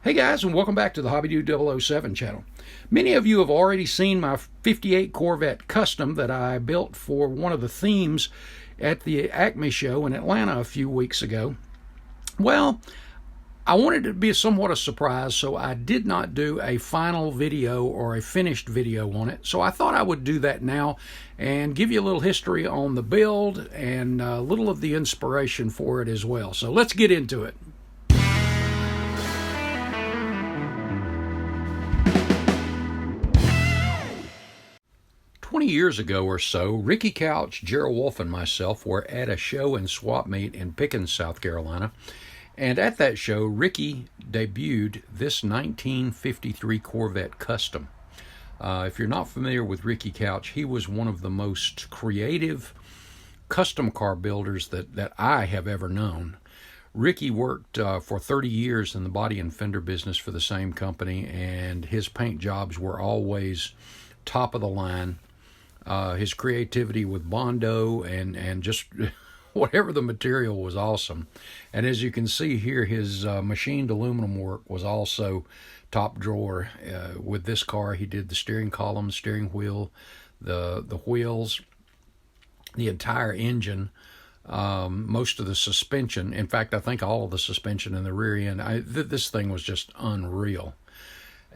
Hey guys, and welcome back to the HobbyDude 007 channel. Many of you have already seen my 58 Corvette Custom that I built for one of the themes at the ACME show in Atlanta a few weeks ago. Well, I wanted it to be somewhat a surprise, so I did not do a final video or a finished video on it. So I thought I would do that now and give you a little history on the build and a little of the inspiration for it as well. So let's get into it. 20 years ago or so, Ricky Couch, Gerald Wolf, and myself were at a show and swap meet in Pickens, South Carolina. And at that show, Ricky debuted this 1953 Corvette Custom. If you're not familiar with Ricky Couch, he was one of the most creative custom car builders that I have ever known. Ricky worked for 30 years in the body and fender business for the same company, and his paint jobs were always top of the line. His creativity with Bondo and just whatever the material was awesome. And as you can see here, his machined aluminum work was also top drawer. With this car, he did the steering column, steering wheel, the wheels, the entire engine, most of the suspension. In fact, I think all of the suspension in the rear end. This thing was just unreal.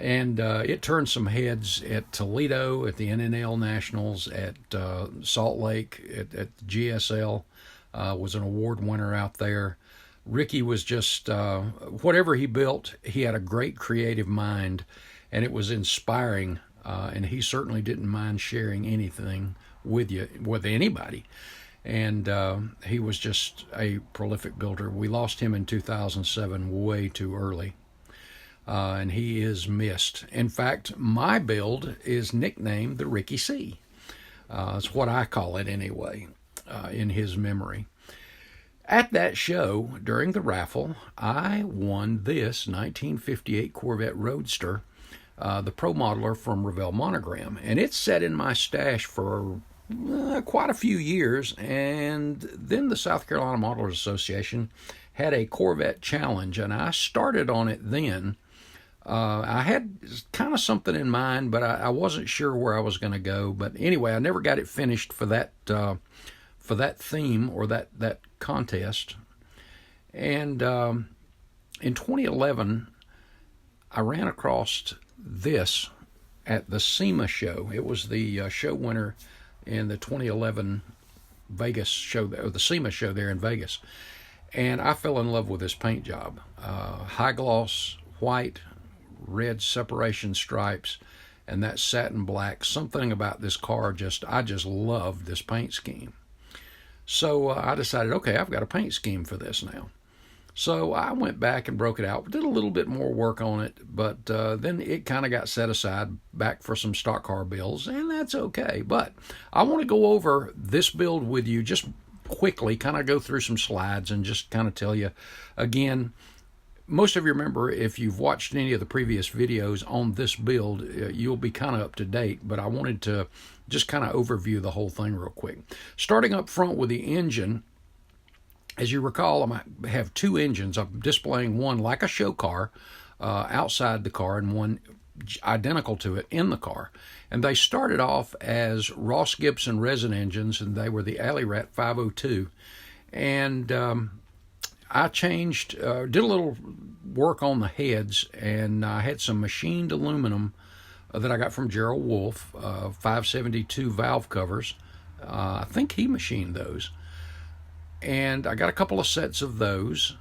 And it turned some heads at Toledo, at the NNL Nationals, at Salt Lake, at GSL, was an award winner out there. Ricky was just, whatever he built, he had a great creative mind, and it was inspiring, and he certainly didn't mind sharing anything with anybody. And he was just a prolific builder. We lost him in 2007 way too early. And he is missed. In fact, my build is nicknamed the Ricky C. That's what I call it anyway, in his memory. At that show, during the raffle, I won this 1958 Corvette Roadster, the Pro Modeler from Revell Monogram. And it's sat in my stash for quite a few years. And then the South Carolina Modelers Association had a Corvette challenge, and I started on it then. I had kind of something in mind, but I wasn't sure where I was going to go. But anyway, I never got it finished for that theme or that contest. And in 2011, I ran across this at the SEMA show. It was the show winner in the 2011 Vegas show, or the SEMA show there in Vegas. And I fell in love with this paint job. High gloss, white, red separation stripes, and that satin black. Something about this car, I just loved this paint scheme. So I decided, okay, I've got a paint scheme for this now. So I went back and broke it out, did a little bit more work on it, but then it kind of got set aside back for some stock car builds, and that's okay. But I want to go over this build with you just quickly, kind of go through some slides and just kind of tell you again. Most of you remember, if you've watched any of the previous videos on this build, you'll be kind of up to date, but I wanted to just kind of overview the whole thing real quick. Starting up front with the engine, as you recall, I have two engines. I'm displaying one like a show car outside the car and one identical to it in the car. And they started off as Ross Gibson resin engines, and they were the Alley Rat 502. And I changed, did a little work on the heads, and I had some machined aluminum that I got from Gerald Wolf, 572 valve covers. I think he machined those. And I got a couple of sets of those,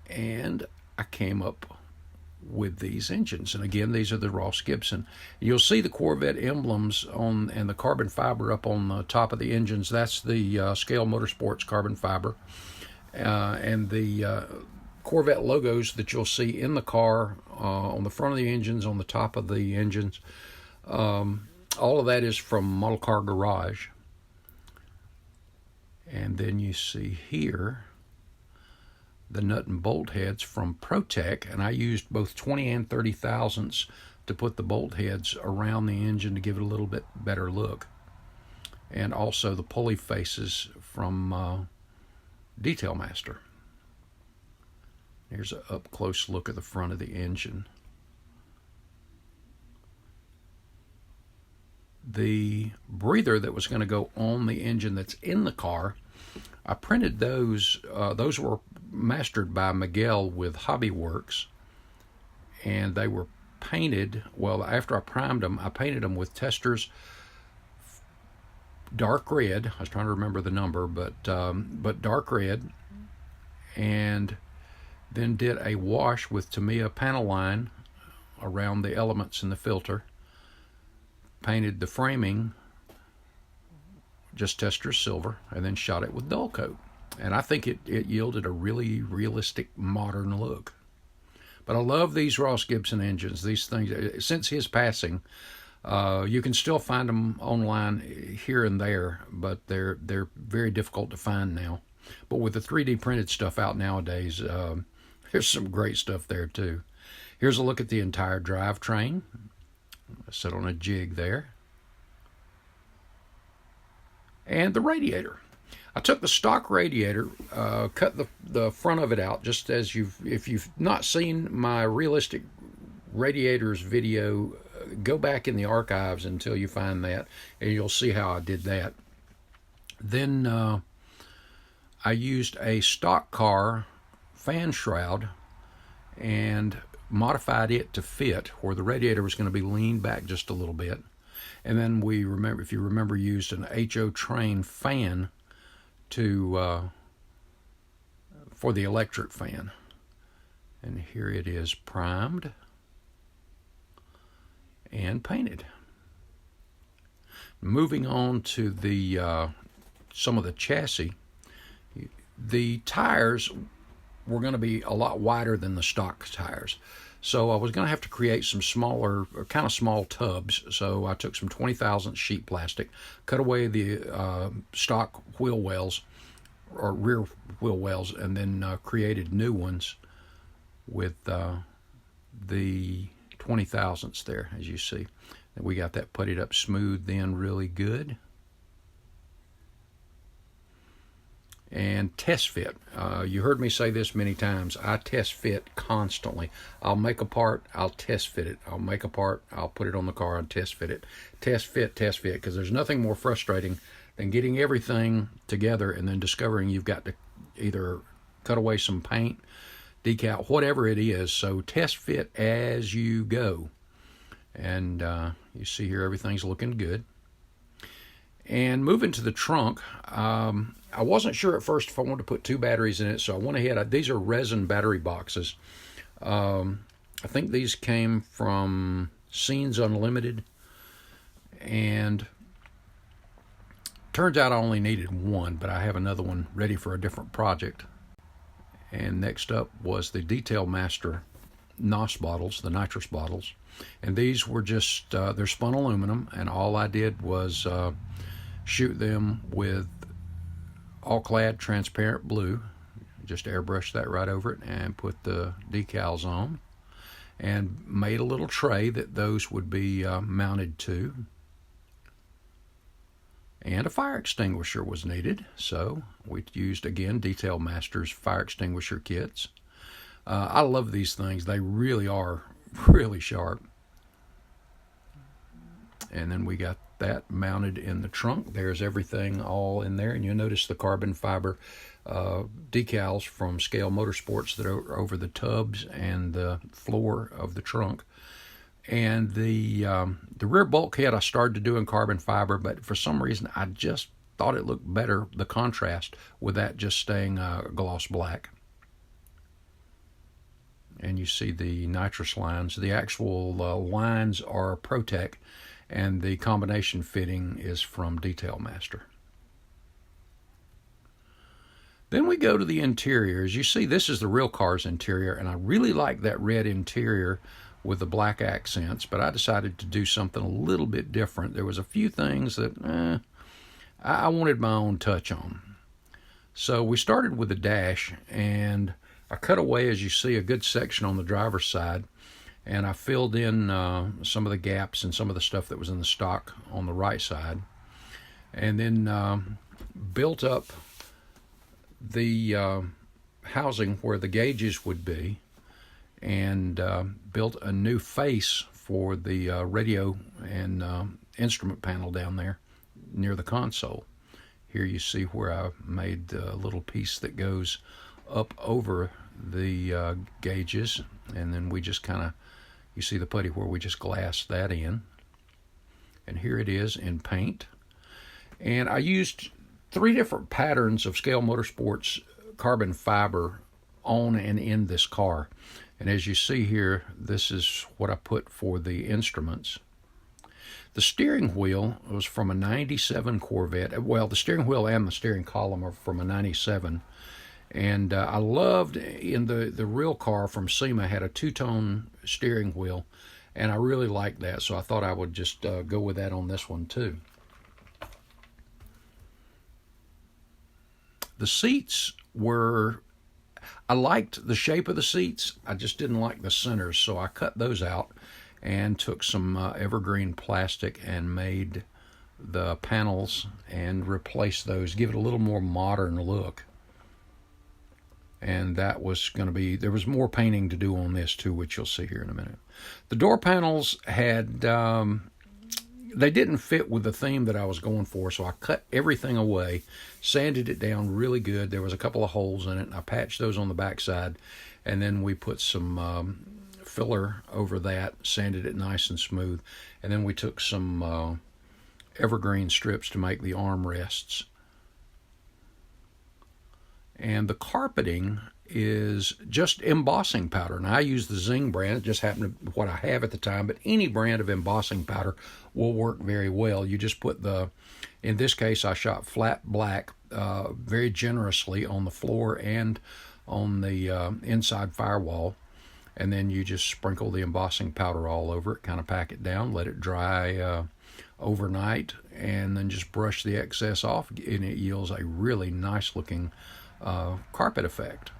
and I came up with these engines. And again, these are the Ross Gibson. You'll see the Corvette emblems and the carbon fiber up on the top of the engines. That's the Scale Motorsports carbon fiber. And the Corvette logos that you'll see in the car, on the front of the engines, on the top of the engines. All of that is from Model Car Garage. And then you see here the nut and bolt heads from ProTech, and I used both 20 and 30 thousandths to put the bolt heads around the engine to give it a little bit better look. And also the pulley faces from Detail Master. Here's an up-close look at the front of the engine. The breather that was going to go on the engine that's in the car, I printed those. Those were mastered by Miguel with HobbyWerks, and they were painted. Well, after I primed them, I painted them with Testors dark red. I was trying to remember the number, but dark red, and then did a wash with Tamiya panel line around the elements in the filter. Painted the framing just Tester silver, and then shot it with dull coat. And I think it yielded a really realistic modern look. But I love these Ross Gibson engines. These things, since his passing, you can still find them online here and there, but they're very difficult to find now. But with the 3D printed stuff out nowadays, there's some great stuff there too. Here's a look at the entire drivetrain. Set on a jig there. And the radiator. I took the stock radiator, cut the front of it out, just as if you've not seen my realistic radiators video, go back in the archives until you find that, and you'll see how I did that. Then I used a stock car fan shroud and modified it to fit where the radiator was going to be leaned back just a little bit. And then if you remember, used an HO Train fan for the electric fan. And here it is, primed and painted. Moving on to the some of the chassis, the tires were going to be a lot wider than the stock tires. So I was going to have to create some smaller, kind of small tubs. So I took some 20,000 sheet plastic, cut away the stock wheel wells, or rear wheel wells, and then created new ones with the 20,000ths there, as you see. And we got that puttied up smooth then, really good. And test fit. You heard me say this many times. I test fit constantly. I'll make a part, I'll test fit it. I'll make a part, I'll put it on the car and test fit it. Test fit, because there's nothing more frustrating than getting everything together and then discovering you've got to either cut away some paint, decal, whatever it is. So test fit as you go. And you see here everything's looking good. And moving to the trunk, I wasn't sure at first if I wanted to put 2 batteries in it, so I went ahead. These are resin battery boxes. I think these came from Scenes Unlimited, and turns out I only needed 1, but I have another one ready for a different project. And next up was the Detail Master NOS bottles, the nitrous bottles, and these were just they're spun aluminum, and all I did was shoot them with all-clad transparent blue. Just airbrush that right over it and put the decals on, and made a little tray that those would be mounted to. And a fire extinguisher was needed, so we used, again, Detail Masters fire extinguisher kits. I love these things. They really are really sharp. And then we got that mounted in the trunk. There's everything all in there, and you'll notice the carbon fiber decals from Scale Motorsports that are over the tubs and the floor of the trunk. And the rear bulkhead I started to do in carbon fiber, but for some reason I just thought it looked better, the contrast, with that just staying gloss black. And you see the nitrous lines. The actual lines are Protec, and the combination fitting is from Detail Master. Then we go to the interior. As you see, this is the real car's interior, and I really like that red interior with the black accents, but I decided to do something a little bit different. There was a few things that I wanted my own touch on. So we started with the dash, and I cut away, as you see, a good section on the driver's side, and I filled in some of the gaps and some of the stuff that was in the stock on the right side, and then built up the housing where the gauges would be, and built a new face for the radio and instrument panel down there near the console. Here you see where I made a little piece that goes up over the gauges, and then we just kind of, you see the putty where we just glassed that in. And here it is in paint. And I used 3 different patterns of Scale Motorsports carbon fiber on and in this car. And as you see here, this is what I put for the instruments. The steering wheel was from a 97 Corvette. Well, the steering wheel and the steering column are from a 97. And I loved, in the real car from SEMA, had a 2-tone steering wheel. And I really liked that, so I thought I would just go with that on this one too. The seats were, I liked the shape of the seats. I just didn't like the centers, so I cut those out and took some evergreen plastic and made the panels and replaced those, give it a little more modern look. And that was going to be, there was more painting to do on this too, which you'll see here in a minute. The door panels had, they didn't fit with the theme that I was going for, so I cut everything away, sanded it down really good. There was a couple of holes in it, and I patched those on the backside, and then we put some filler over that, sanded it nice and smooth, and then we took some evergreen strips to make the armrests. And the carpeting is just embossing powder. And I use the Zing brand. It just happened to be what I have at the time, but any brand of embossing powder will work very well. You just put the, in this case, I shot flat black very generously on the floor and on the inside firewall. And then you just sprinkle the embossing powder all over it, kind of pack it down, let it dry overnight, and then just brush the excess off, and it yields a really nice looking carpet effect.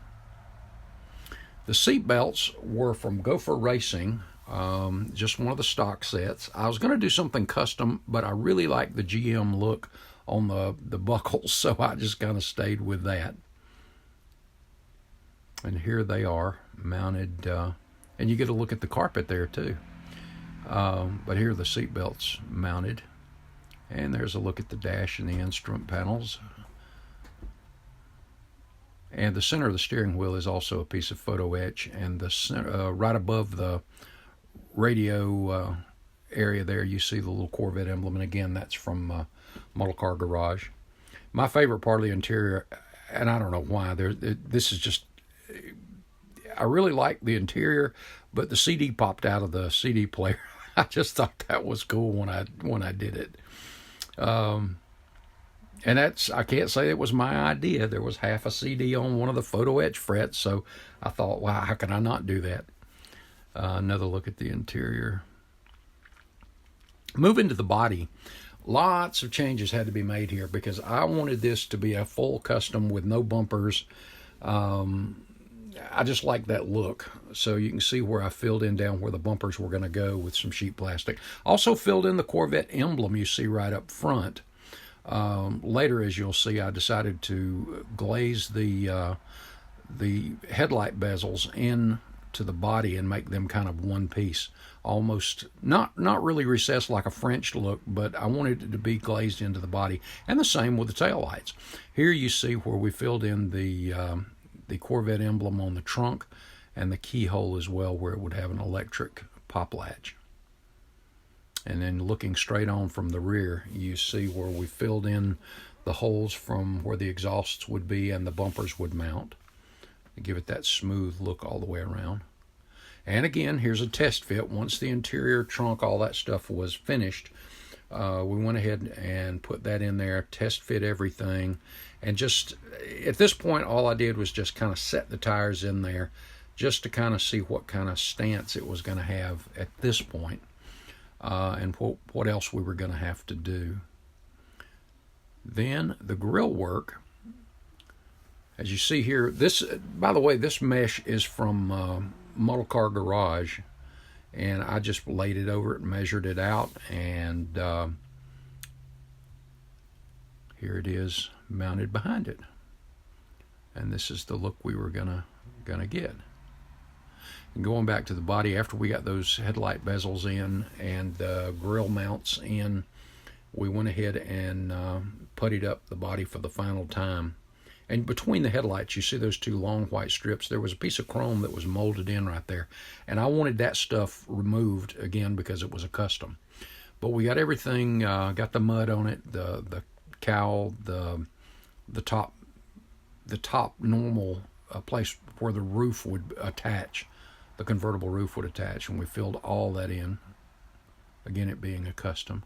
The seat belts were from Gopher Racing, just one of the stock sets. I was going to do something custom, but I really like the GM look on the buckles, so I just kind of stayed with that. And here they are mounted, and you get a look at the carpet there too. But here are the seat belts mounted, and there's a look at the dash and the instrument panels. And the center of the steering wheel is also a piece of photo etch, and the center, right above the radio area there, you see the little Corvette emblem, and again, that's from Model Car Garage. My favorite part of the interior, and I don't know why, this is just, I really like the interior, but the CD popped out of the CD player. I just thought that was cool when I did it. And that's, I can't say it was my idea. There was half a CD on one of the photo etch frets, so I thought, wow, how can I not do that? Another look at the interior. Moving to the body, lots of changes had to be made here because I wanted this to be a full custom with no bumpers. I just like that look. So you can see where I filled in down where the bumpers were going to go with some sheet plastic. Also filled in the Corvette emblem you see right up front. Later, as you'll see, I decided to glaze the headlight bezels into the body and make them kind of one piece, almost not really recessed like a French look, but I wanted it to be glazed into the body, and the same with the taillights. Here you see where we filled in the Corvette emblem on the trunk and the keyhole as well, where it would have an electric pop latch. And then looking straight on from the rear, you see where we filled in the holes from where the exhausts would be and the bumpers would mount to give it that smooth look all the way around. And again, here's a test fit. Once the interior, trunk, all that stuff was finished, we went ahead and put that in there, test fit everything, and just at this point all I did was just kind of set the tires in there just to kind of see what kind of stance it was going to have at this point. And what else we were going to have to do. Then the grill work, as you see here, this, by the way, this mesh is from Model Car Garage, and I just laid it over it and measured it out, and here it is mounted behind it. And this is the look we were gonna get. And going back to the body, after we got those headlight bezels in and the grill mounts in, we went ahead and puttied up the body for the final time. And between the headlights, you see those two long white strips. There was a piece of chrome that was molded in right there. And I wanted that stuff removed, again, because it was a custom. But we got everything, got the mud on it, the cowl, the top normal place where the roof would attach, the convertible roof would attach, and we filled all that in, again, it being a custom.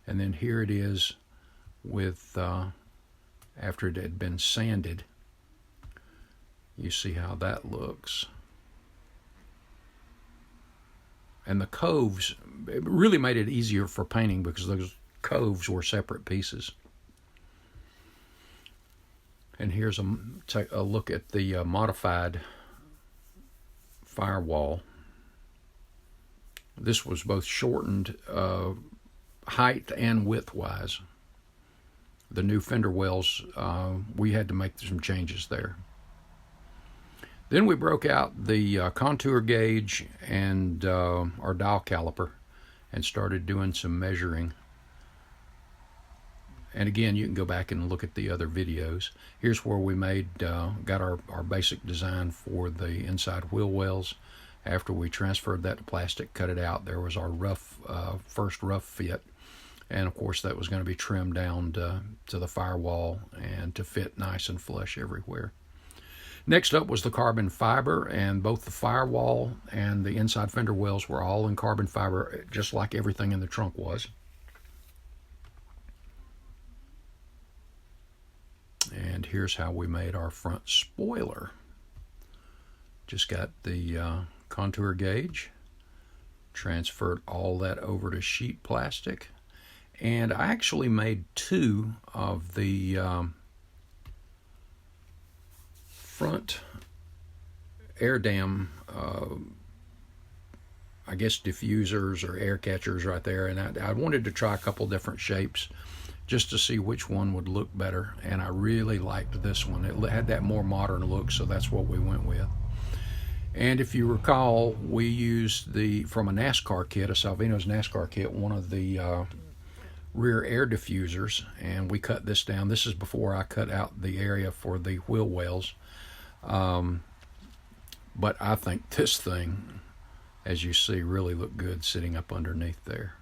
And then here it is with, after it had been sanded. You see how that looks. And the coves, it really made it easier for painting because those coves were separate pieces. And here's a look at the modified firewall. This was both shortened height and width-wise. The new fender wells, we had to make some changes there. Then we broke out the contour gauge and our dial caliper and started doing some measuring. And again, you can go back and look at the other videos. Here's where we got our basic design for the inside wheel wells. After we transferred that to plastic, cut it out, there was our first rough fit. And of course, that was going to be trimmed down to the firewall and to fit nice and flush everywhere. Next up was the carbon fiber, and both the firewall and the inside fender wells were all in carbon fiber, just like everything in the trunk was. And here's how we made our front spoiler. Just got the contour gauge, transferred all that over to sheet plastic, and I actually made two of the front air dam, I guess diffusers or air catchers right there, and I wanted to try a couple different shapes just to see which one would look better, and I really liked this one. It had that more modern look, so that's what we went with. And if you recall, we used from a NASCAR kit, a Salvino's NASCAR kit, one of the rear air diffusers, and we cut this down. This is before I cut out the area for the wheel wells. But I think this thing, as you see, really looked good sitting up underneath there.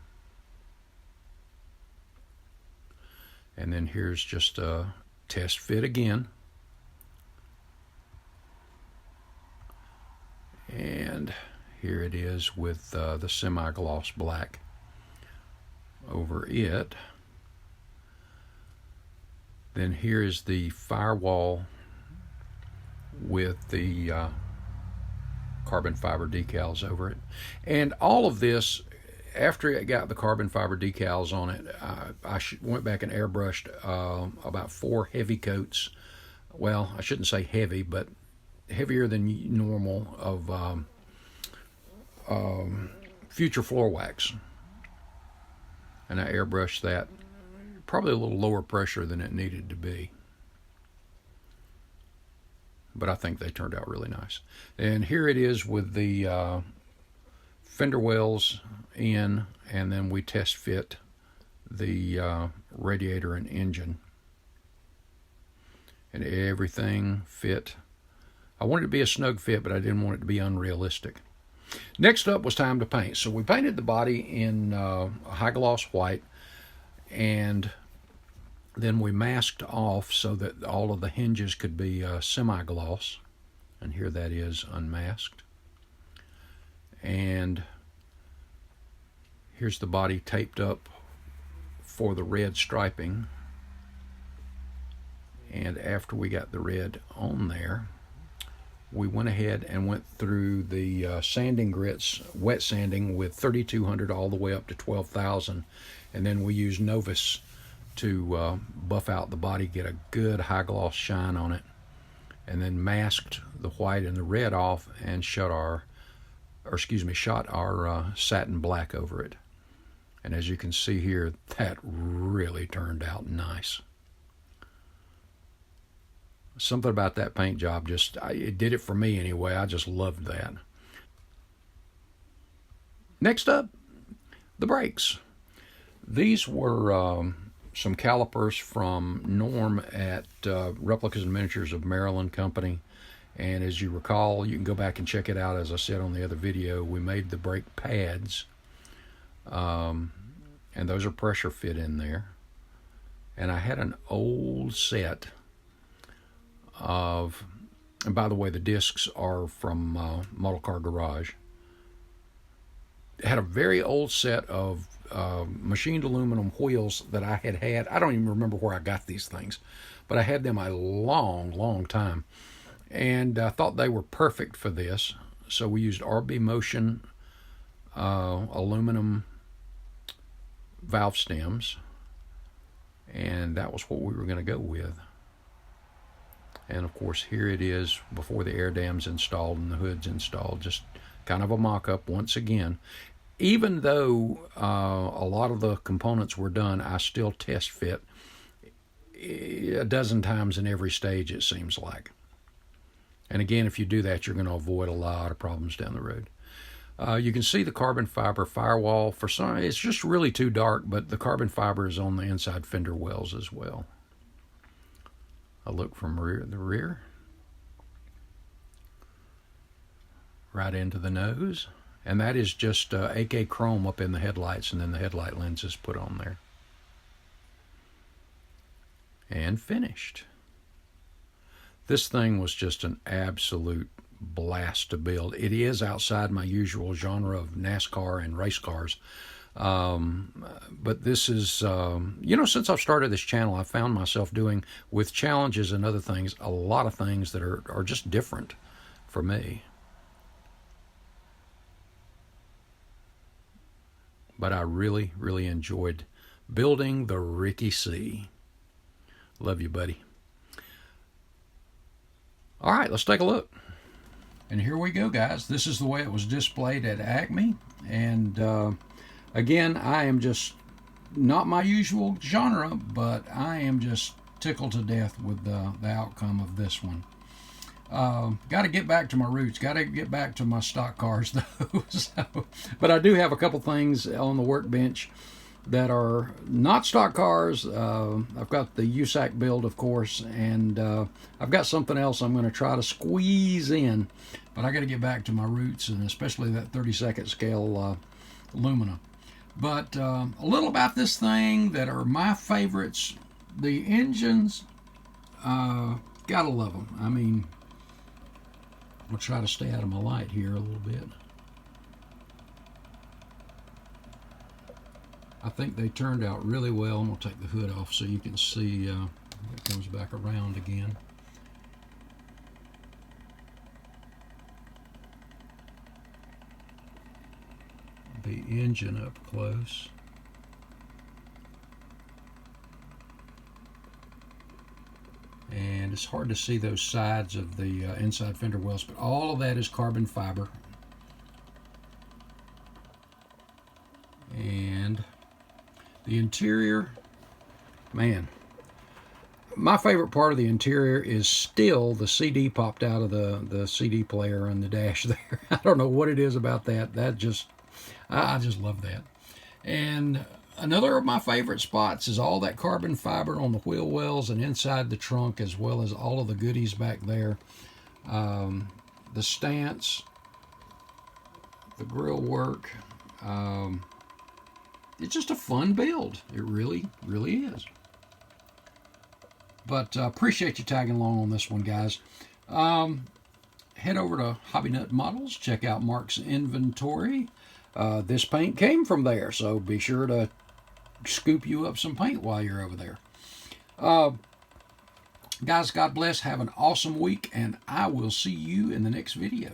And then here's just a test fit again. And here it is with the semi-gloss black over it. Then here is the firewall with the carbon fiber decals over it. And all of this, after it got the carbon fiber decals on it, I went back and airbrushed about 4 heavy coats. Well, I shouldn't say heavy, but heavier than normal of future floor wax. And I airbrushed that, probably a little lower pressure than it needed to be. But I think they turned out really nice. And here it is with the fender wells in, and then we test fit the radiator and engine. And everything fit. I wanted it to be a snug fit, but I didn't want it to be unrealistic. Next up was time to paint. So we painted the body in high gloss white, and then we masked off so that all of the hinges could be semi-gloss. And here that is unmasked. And here's the body taped up for the red striping. And after we got the red on there, we went ahead and went through the sanding grits, wet sanding with 3200 all the way up to 12,000. And then we used Novus to buff out the body, get a good high gloss shine on it. And then masked the white and the red off and shot our satin black over it. And as you can see here, that really turned out nice. Something about that paint job it did it for me anyway. I just loved that. Next up, the brakes. These were some calipers from Norm at Replicas and Miniatures of Maryland Company. And as you recall, you can go back and check it out. As I said on the other video, we made the brake pads. And those are pressure fit in there. And I had an old set of, and by the way, the discs are from Model Car Garage. It had a very old set of machined aluminum wheels that I had. I don't even remember where I got these things, but I had them a long time. And I thought they were perfect for this. So we used RB Motion aluminum valve stems. And that was what we were going to go with. And of course, here it is before the air dam's installed and the hood's installed. Just kind of a mock-up once again. Even though a lot of the components were done, I still test fit a dozen times in every stage, it seems like. And again, if you do that, you're going to avoid a lot of problems down the road. You can see the carbon fiber firewall. For some, it's just really too dark, but the carbon fiber is on the inside fender wells as well. A look from the rear. Right into the nose. And that is just AK chrome up in the headlights, and then the headlight lens is put on there. And finished. This thing was just an absolute blast to build. It is outside my usual genre of NASCAR and race cars. But this is, since I've started this channel, I've found myself doing, with challenges and other things, a lot of things that are just different for me. But I really, really enjoyed building the Ricky C. Love you, buddy. All right, let's take a look. And here we go, guys. This is the way it was displayed at ACME. And again, I am just not my usual genre, but I am just tickled to death with the outcome of this one. Got to get back to my roots. Got to get back to my stock cars, though. But I do have a couple things on the workbench that are not stock cars. I've got the USAC build, of course, and I've got something else I'm going to try to squeeze in, but I got to get back to my roots, and especially that 32nd scale Lumina. But a little about this thing that are my favorites. The engines, gotta love them. I mean, I'll try to stay out of my light here a little bit. I think they turned out really well. I'm going to take the hood off so you can see it comes back around again. The engine up close. And it's hard to see those sides of the inside fender wells, but all of that is carbon fiber. And the interior, man, my favorite part of the interior is still the CD popped out of the CD player on the dash there. I don't know what it is about that. I just love that. And another of my favorite spots is all that carbon fiber on the wheel wells and inside the trunk, as well as all of the goodies back there. The stance, the grill work. It's just a fun build. It really, really is. But appreciate you tagging along on this one, guys. Head over to HobbyNut Models. Check out Mark's inventory. This paint came from there, so be sure to scoop you up some paint while you're over there. Guys, God bless. Have an awesome week, and I will see you in the next video.